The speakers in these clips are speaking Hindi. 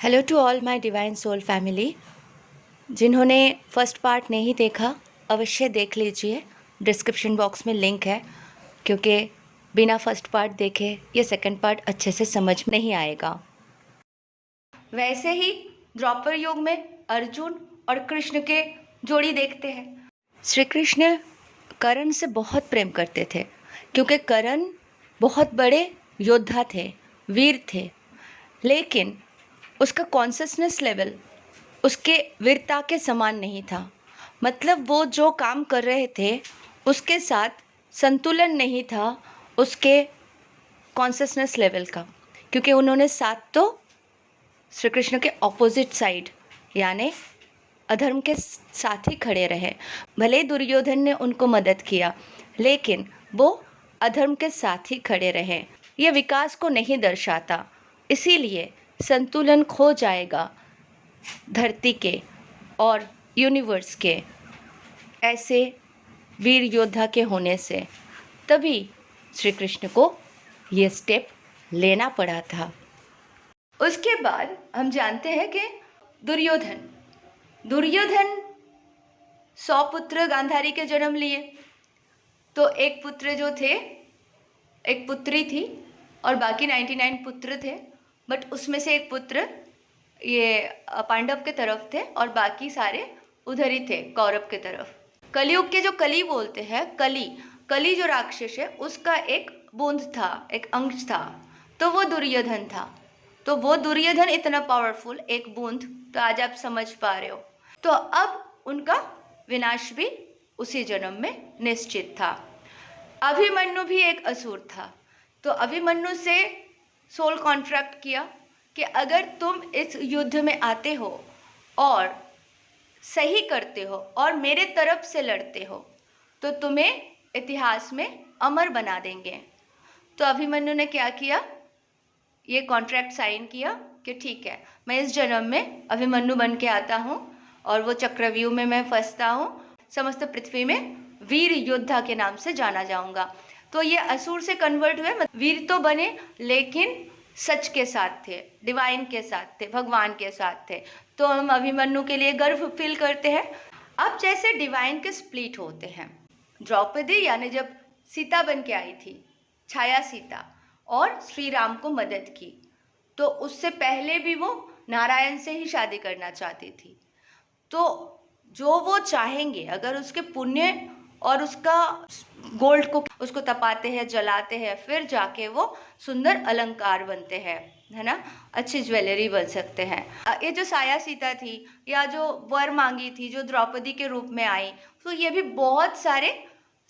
Hello to all my divine soul family. जिन्होंने फर्स्ट पार्ट नहीं देखा अवश्य देख लीजिए, डिस्क्रिप्शन बॉक्स में लिंक है, क्योंकि बिना फर्स्ट पार्ट देखे ये सेकंड पार्ट अच्छे से समझ नहीं आएगा। वैसे ही द्रौपद युग में अर्जुन और कृष्ण के जोड़ी देखते हैं। श्री कृष्ण कर्ण से बहुत प्रेम करते थे, क्योंकि कर्ण बहुत बड़े योद्धा थे, वीर थे, लेकिन उसका कॉन्शसनेस लेवल उसके वीरता के समान नहीं था। मतलब वो जो काम कर रहे थे उसके साथ संतुलन नहीं था उसके कॉन्शसनेस लेवल का, क्योंकि उन्होंने साथ तो श्री कृष्ण के ऑपोजिट साइड यानी अधर्म के साथ ही खड़े रहे। भले ही दुर्योधन ने उनको मदद किया, लेकिन वो अधर्म के साथ ही खड़े रहे। ये विकास को नहीं दर्शाता, इसीलिए संतुलन खो जाएगा धरती के और यूनिवर्स के ऐसे वीर योद्धा के होने से। तभी श्री कृष्ण को ये स्टेप लेना पड़ा था। उसके बाद हम जानते हैं कि दुर्योधन 100 पुत्र गांधारी के जन्म लिए। तो एक पुत्र जो थे, एक पुत्री थी और बाकी 99 पुत्र थे, बट उसमें से एक पुत्र ये पांडव के तरफ थे और बाकी सारे उधर ही थे कौरव के तरफ। कलयुग के जो कली बोलते हैं, कली जो राक्षस है उसका एक बूंद था, एक अंश था, तो वो दुर्योधन था। तो वो दुर्योधन इतना पावरफुल, एक बूंद, तो आज आप समझ पा रहे हो। तो अब उनका विनाश भी उसी जन्म में निश्चित था। अभिमन्यु भी एक असुर था, तो अभिमन्यु से सोल कॉन्ट्रैक्ट किया कि अगर तुम इस युद्ध में आते हो और सही करते हो और मेरे तरफ से लड़ते हो तो तुम्हें इतिहास में अमर बना देंगे। तो अभिमन्यु ने क्या किया, ये कॉन्ट्रैक्ट साइन किया कि ठीक है, मैं इस जन्म में अभिमन्यु बन के आता हूँ और वो चक्रव्यूह में मैं फंसता हूँ, समस्त पृथ्वी में वीर योद्धा के नाम से जाना जाऊंगा। तो ये असुर से कन्वर्ट हुए, वीर तो बने लेकिन सच के साथ थे, डिवाइन के साथ थे, भगवान के साथ थे। तो हम अभिमन्यु के लिए गर्व फील करते हैं। अब जैसे डिवाइन के स्प्लिट होते हैं, द्रौपदी यानी जब सीता बन के आई थी, छाया सीता, और श्री राम को मदद की, तो उससे पहले भी वो नारायण से ही शादी करना चाहती थी। तो जो वो चाहेंगे, अगर उसके पुण्य और उसका गोल्ड को उसको तपाते हैं, जलाते हैं, फिर जाके वो सुंदर अलंकार बनते हैं, है ना, अच्छी ज्वेलरी बन सकते हैं। ये जो छाया सीता थी या जो वर मांगी थी, जो द्रौपदी के रूप में आई, तो ये भी बहुत सारे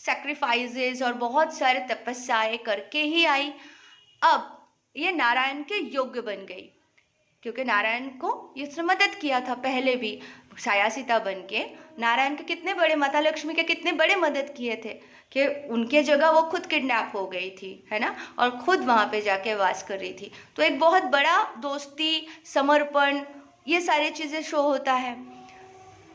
सैक्रिफाइसेस और बहुत सारे तपस्याएं करके ही आई। अब ये नारायण के योग्य बन गई, क्योंकि नारायण को इसने मदद किया था पहले भी। छाया सीता बन के नारायण के कितने बड़े, माता लक्ष्मी के कितने बड़े मदद किए थे कि उनके जगह वो खुद किडनैप हो गई थी, है ना, और खुद वहाँ पे जाके वास कर रही थी। तो एक बहुत बड़ा दोस्ती, समर्पण, ये सारी चीज़ें शो होता है।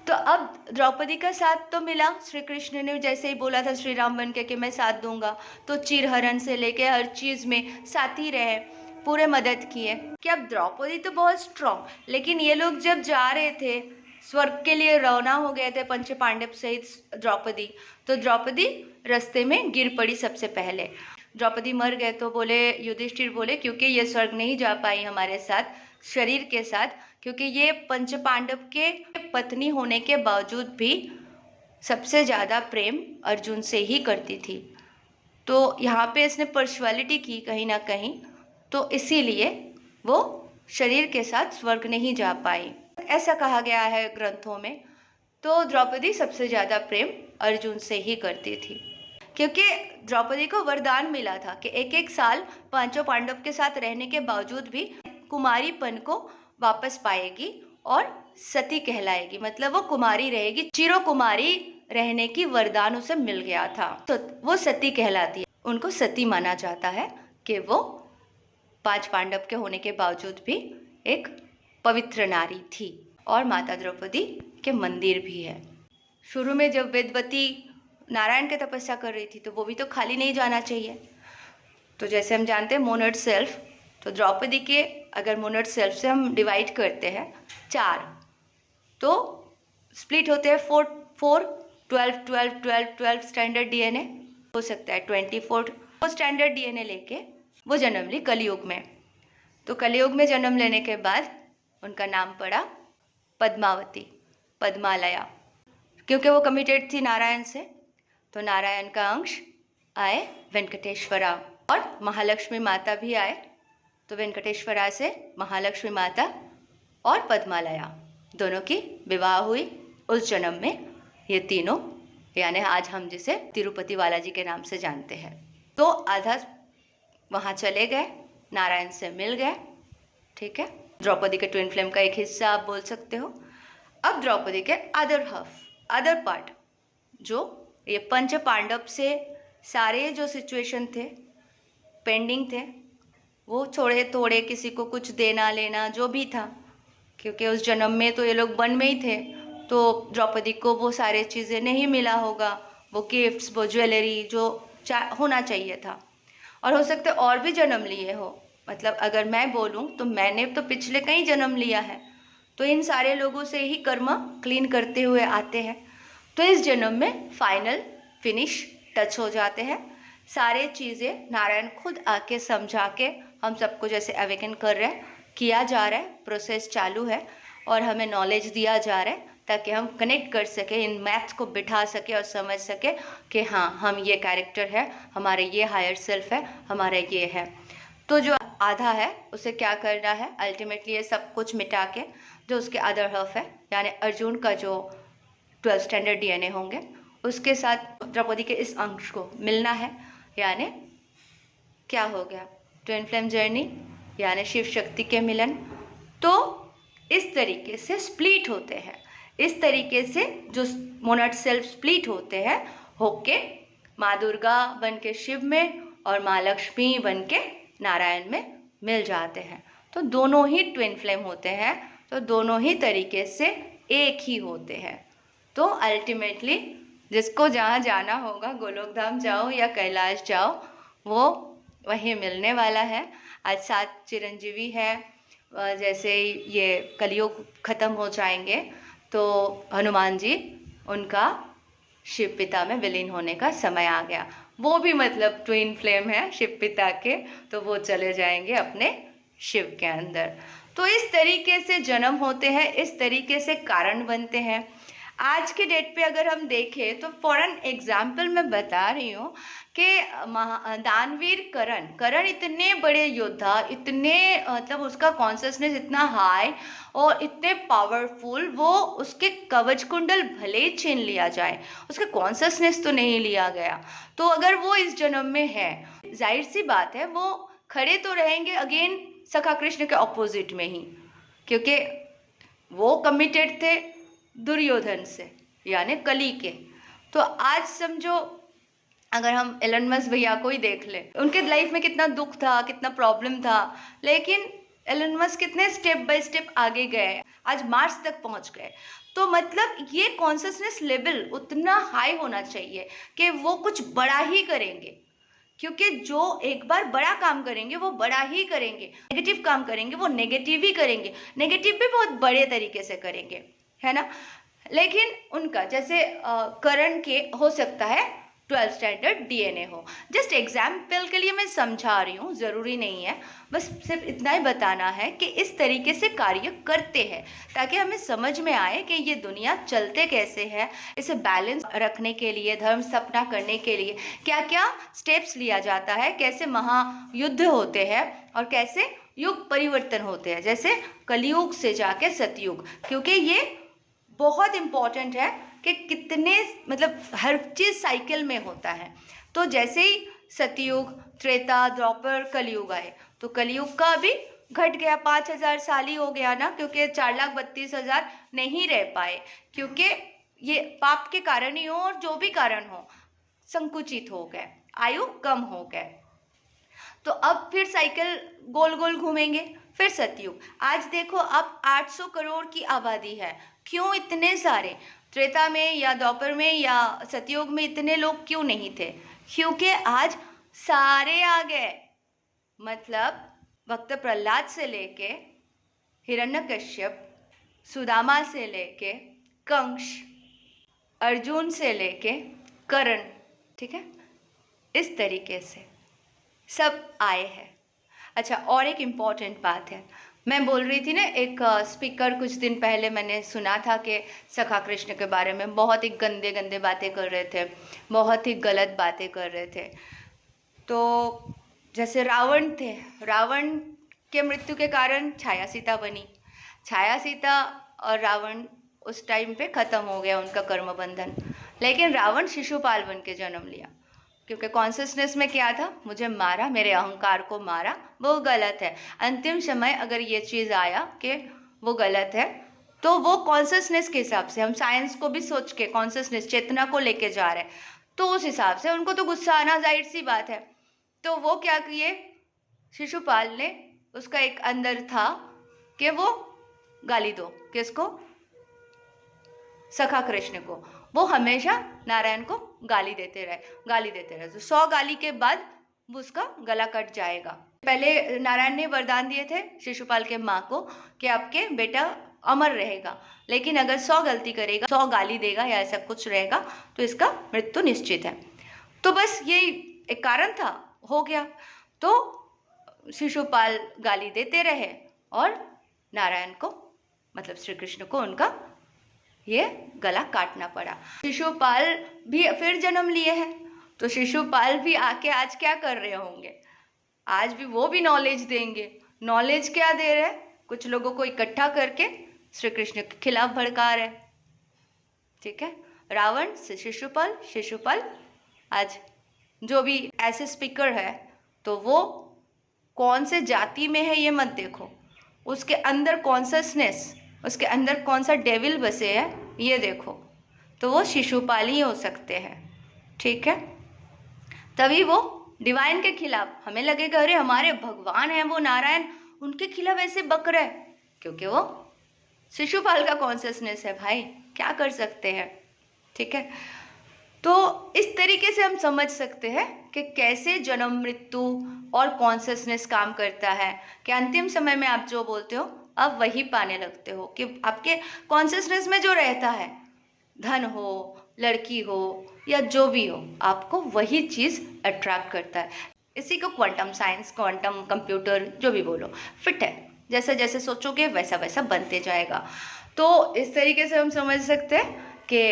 तो अब द्रौपदी का साथ तो मिला, श्री कृष्ण ने जैसे ही बोला था श्री राम बन के कि मैं साथ दूंगा, तो चीरहरण से लेके हर चीज़ में साथ ही रहे, पूरे मदद किए। कि अब द्रौपदी तो बहुत स्ट्रांग, लेकिन ये लोग जब जा रहे थे स्वर्ग के लिए, रवाना हो गए थे पंच पांडव सहित द्रौपदी, तो द्रौपदी रास्ते में गिर पड़ी सबसे पहले। द्रौपदी मर गए तो बोले, युधिष्ठिर बोले, क्योंकि ये स्वर्ग नहीं जा पाई हमारे साथ, शरीर के साथ, क्योंकि ये पंच पांडव के पत्नी होने के बावजूद भी सबसे ज़्यादा प्रेम अर्जुन से ही करती थी। तो यहाँ पे इसने पर्सनैलिटी की कहीं ना कहीं, तो इसीलिए वो शरीर के साथ स्वर्ग नहीं जा पाई, ऐसा कहा गया है ग्रंथों में। तो द्रौपदी सबसे ज़्यादा प्रेम अर्जुन से ही करती थी, क्योंकि द्रौपदी को वरदान मिला था कि एक एक साल पांचों पांडव के साथ रहने के बावजूद भी कुमारीपन को वापस पाएगी और सती कहलाएगी, मतलब वो कुमारी रहेगी, चिरो कुमारी रहने की वरदान उसे मिल गया था, तो वो सती कहलाती है। उनको सती माना जाता है कि वो 5 पांडव के होने के बावजूद भी एक पवित्र नारी थी। और माता द्रौपदी के मंदिर भी है। शुरू में जब वेदवती नारायण की तपस्या कर रही थी, तो वो भी तो खाली नहीं जाना चाहिए। तो जैसे हम जानते हैं मोनर्ड सेल्फ, तो द्रौपदी के अगर मोनड सेल्फ से हम डिवाइड करते हैं 4, तो स्प्लिट होते हैं 4 4 12 12 12 12 स्टैंडर्ड डीएनए हो सकता है 24 वो स्टैंडर्ड डीएनए लेके वो जन्म ली कलयुग में। तो कलयुग में जन्म लेने के बाद उनका नाम पड़ा पद्मावती, पद्मालया, क्योंकि वो कमिटेड थी नारायण से। तो नारायण का अंश आए वेंकटेश्वरा, और महालक्ष्मी माता भी आए, तो वेंकटेश्वरा से महालक्ष्मी माता और पद्मालया दोनों की विवाह हुई उस जन्म में। ये तीनों यानी आज हम जिसे तिरुपति बालाजी के नाम से जानते हैं। तो आधा वहाँ चले गए, नारायण से मिल गए, ठीक है। द्रौपदी के ट्विन फ्लेम का एक हिस्सा आप बोल सकते हो। अब द्रौपदी के अदर हाफ, अदर पार्ट, जो ये पंच पांडव से सारे जो सिचुएशन थे पेंडिंग थे, वो छोड़े थोड़े, किसी को कुछ देना लेना जो भी था, क्योंकि उस जन्म में तो ये लोग वन में ही थे, तो द्रौपदी को वो सारे चीज़ें नहीं मिला होगा, वो गिफ्ट्स, वो ज्वेलरी जो होना चाहिए था। और हो सकता है और भी जन्म लिए हो, मतलब अगर मैं बोलूँ तो मैंने तो पिछले कई जन्म लिया है, तो इन सारे लोगों से ही कर्म क्लीन करते हुए आते हैं। तो इस जन्म में फाइनल फिनिश टच हो जाते हैं सारे चीज़ें। नारायण खुद आके समझा के हम सबको जैसे अवेकन कर रहे हैं, किया जा रहा है, प्रोसेस चालू है, और हमें नॉलेज दिया जा रहा है ताकि हम कनेक्ट कर सके, इन मैथ्स को बिठा सके और समझ सके कि हाँ हम ये कैरेक्टर है, हमारे ये हायर सेल्फ है, हमारा ये है। तो जो आधा है उसे क्या करना है, अल्टीमेटली ये सब कुछ मिटा के जो उसके अदर हाफ है यानी अर्जुन का जो 12 स्टैंडर्ड डीएनए होंगे उसके साथ द्रौपदी के इस अंश को मिलना है, यानी क्या हो गया, ट्विन फ्लेम जर्नी यानी शिव शक्ति के मिलन। तो इस तरीके से स्प्लिट होते हैं, इस तरीके से जो मोनड सेल्फ स्प्लिट होते हैं होके माँ दुर्गा बन के शिव में और माँ लक्ष्मी बन के नारायण में मिल जाते हैं। तो दोनों ही ट्विन फ्लेम होते हैं, तो दोनों ही तरीके से एक ही होते हैं। तो अल्टीमेटली जिसको जहाँ जाना होगा, गोलोक धाम जाओ या कैलाश जाओ, वो वहीं मिलने वाला है। आज 7 चिरंजीवी है, जैसे ये कलयुग खत्म हो जाएंगे तो हनुमान जी उनका शिव पिता में विलीन होने का समय आ गया। वो भी मतलब ट्विन फ्लेम है शिव पिता के, तो वो चले जाएंगे अपने शिव के अंदर। तो इस तरीके से जन्म होते हैं, इस तरीके से कारण बनते हैं। आज के डेट पे अगर हम देखें तो फॉर एन एग्जाम्पल मैं बता रही हूँ कि दानवीर करण इतने बड़े योद्धा, इतने मतलब उसका कॉन्शियसनेस इतना हाई और इतने पावरफुल, वो उसके कवच कुंडल भले ही छीन लिया जाए, उसका कॉन्शियसनेस तो नहीं लिया गया। तो अगर वो इस जन्म में है, जाहिर सी बात है वो खड़े तो रहेंगे अगेन सखा कृष्ण के ऑपोजिट में ही, क्योंकि वो कमिटेड थे दुर्योधन से यानी कली के। तो आज समझो अगर हम एलन मस्क भैया को ही देख ले, उनके लाइफ में कितना दुख था, कितना प्रॉब्लम था, लेकिन एलन मस्क कितने स्टेप बाय स्टेप आगे गए, आज मार्स तक पहुंच गए। तो मतलब ये कॉन्शियसनेस लेवल उतना हाई होना चाहिए कि वो कुछ बड़ा ही करेंगे, क्योंकि जो एक बार बड़ा काम करेंगे वो बड़ा ही करेंगे, नेगेटिव काम करेंगे वो नेगेटिव ही करेंगे, नेगेटिव भी बहुत बड़े तरीके से करेंगे, है ना। लेकिन उनका जैसे करण के हो सकता है 12 स्टैंडर्ड डीएनए हो। जस्ट एग्जाम्पल के लिए मैं समझा रही हूँ, ज़रूरी नहीं है, बस सिर्फ इतना ही बताना है कि इस तरीके से कार्य करते हैं ताकि हमें समझ में आए कि ये दुनिया चलते कैसे है, इसे बैलेंस रखने के लिए, धर्म स्थापना करने के लिए क्या क्या स्टेप्स लिया जाता है, कैसे महायुद्ध होते हैं और कैसे युग परिवर्तन होते हैं, जैसे कलयुग से जाके सतयुग, क्योंकि ये बहुत इम्पॉर्टेंट है कि कितने मतलब हर चीज़ साइकिल में होता है। तो जैसे ही सतयुग, त्रेता, द्वापर, कलयुग आए, तो कलयुग का भी घट गया, 5000 साल ही हो गया ना, क्योंकि 4,32,000 नहीं रह पाए, क्योंकि ये पाप के कारण ही हो और जो भी कारण हो संकुचित हो गए, आयु कम हो गए। तो अब फिर साइकिल गोल गोल घूमेंगे, फिर सतयुग। आज देखो अब 800 करोड़ की आबादी है, क्यों इतने सारे? त्रेता में या द्वापर में या सतयुग में इतने लोग क्यों नहीं थे? क्योंकि आज सारे आ गए, मतलब भक्त प्रहलाद से लेके हिरण्यकश्यप, सुदामा से लेके कंस, अर्जुन से लेके कर्ण, ठीक है, इस तरीके से सब आए हैं। अच्छा, और एक इम्पॉर्टेंट बात है, मैं बोल रही थी ना, एक स्पीकर कुछ दिन पहले मैंने सुना था कि सखा कृष्ण के बारे में बहुत ही गंदे गंदे बातें कर रहे थे, बहुत ही गलत बातें कर रहे थे। तो जैसे रावण थे, रावण के मृत्यु के कारण छाया सीता बनी। छाया सीता और रावण उस टाइम पे ख़त्म हो गया उनका कर्म बंधन, लेकिन रावण शिशुपाल बन के जन्म लिया, क्योंकि कॉन्शियसनेस में क्या था, मुझे मारा, मेरे अहंकार को मारा, वो गलत है। अंतिम समय अगर ये चीज़ आया कि वो गलत है, तो वो कॉन्शियसनेस के हिसाब से, हम साइंस को भी सोच के कॉन्शियसनेस चेतना को लेके जा रहे हैं, तो उस हिसाब से उनको तो गुस्सा आना जाहिर सी बात है। तो वो क्या किए, शिशुपाल ने, उसका एक अंदर था कि वो गाली दो, किसको, सखा कृष्ण को। वो हमेशा नारायण को गाली देते रहे। तो 100 गाली के बाद उसका गला कट जाएगा। पहले नारायण ने वरदान दिए थे शिशुपाल के माँ को कि आपके बेटा अमर रहेगा, लेकिन अगर 100 गलती करेगा, 100 गाली देगा या ऐसा कुछ रहेगा, तो इसका मृत्यु निश्चित है। तो बस यही एक कारण था, हो गया। तो शिशुपाल गाली देते रहे और नारायण को, मतलब श्री कृष्ण को, उनका ये गला काटना पड़ा। शिशुपाल भी फिर जन्म लिए हैं, तो शिशुपाल भी आके आज क्या कर रहे होंगे, आज भी वो भी नॉलेज देंगे। नॉलेज क्या दे रहे हैं, कुछ लोगों को इकट्ठा करके श्री कृष्ण के खिलाफ भड़का रहे, ठीक है। रावण से शिशुपाल, शिशुपाल आज जो भी ऐसे स्पीकर है, तो वो कौन से जाति में है ये मत देखो, उसके अंदर कॉन्शियसनेस, उसके अंदर कौन सा डेविल बसे है ये देखो, तो वो शिशुपाल ही हो सकते हैं, ठीक है। तभी वो डिवाइन के खिलाफ, हमें लगेगा अरे हमारे भगवान हैं वो नारायण, उनके खिलाफ ऐसे बक रहे, क्योंकि वो शिशुपाल का कॉन्शियसनेस है भाई, क्या कर सकते हैं, ठीक है। तो इस तरीके से हम समझ सकते हैं कि कैसे जन्म, मृत्यु और कॉन्शियसनेस काम करता है, कि अंतिम समय में आप जो बोलते हो आप वही पाने लगते हो, कि आपके कॉन्शियसनेस में जो रहता है, धन हो, लड़की हो या जो भी हो, आपको वही चीज़ अट्रैक्ट करता है। इसी को क्वांटम साइंस, क्वांटम कंप्यूटर जो भी बोलो, फिट है, जैसे जैसे सोचोगे वैसा वैसा बनते जाएगा। तो इस तरीके से हम समझ सकते हैं कि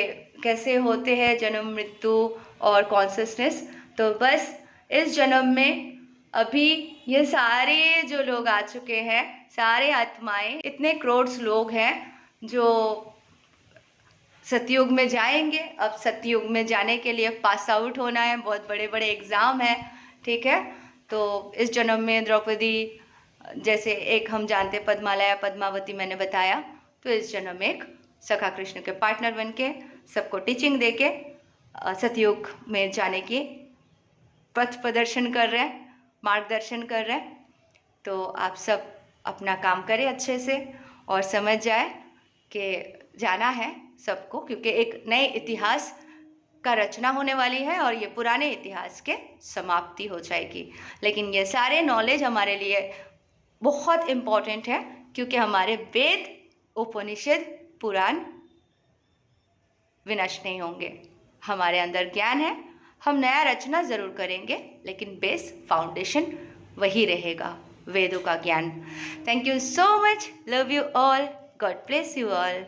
कैसे होते हैं जन्म, मृत्यु और कॉन्शियसनेस। तो बस इस जन्म में अभी ये सारे जो लोग आ चुके हैं, सारे आत्माएं, इतने करोड़ लोग हैं जो सतयुग में जाएंगे। अब सतयुग में जाने के लिए पास आउट होना है, बहुत बड़े बड़े एग्ज़ाम है, ठीक है। तो इस जन्म में द्रौपदी, जैसे एक हम जानते पद्मालया, पद्मावती मैंने बताया, तो इस जन्म में एक सखा कृष्ण के पार्टनर बन के सबको टीचिंग दे के सतयुग में जाने की पथ प्रदर्शन कर रहे हैं, मार्गदर्शन कर रहे हैं। तो आप सब अपना काम करें अच्छे से और समझ जाए कि जाना है सबको, क्योंकि एक नए इतिहास का रचना होने वाली है और ये पुराने इतिहास के समाप्ति हो जाएगी। लेकिन ये सारे नॉलेज हमारे लिए बहुत इम्पोर्टेंट है, क्योंकि हमारे वेद, उपनिषद, पुराण विनष्ट नहीं होंगे। हमारे अंदर ज्ञान है, हम नया रचना ज़रूर करेंगे, लेकिन बेस, फाउंडेशन वही रहेगा, वेदों का ज्ञान। Thank you so much, love you all, God bless you all.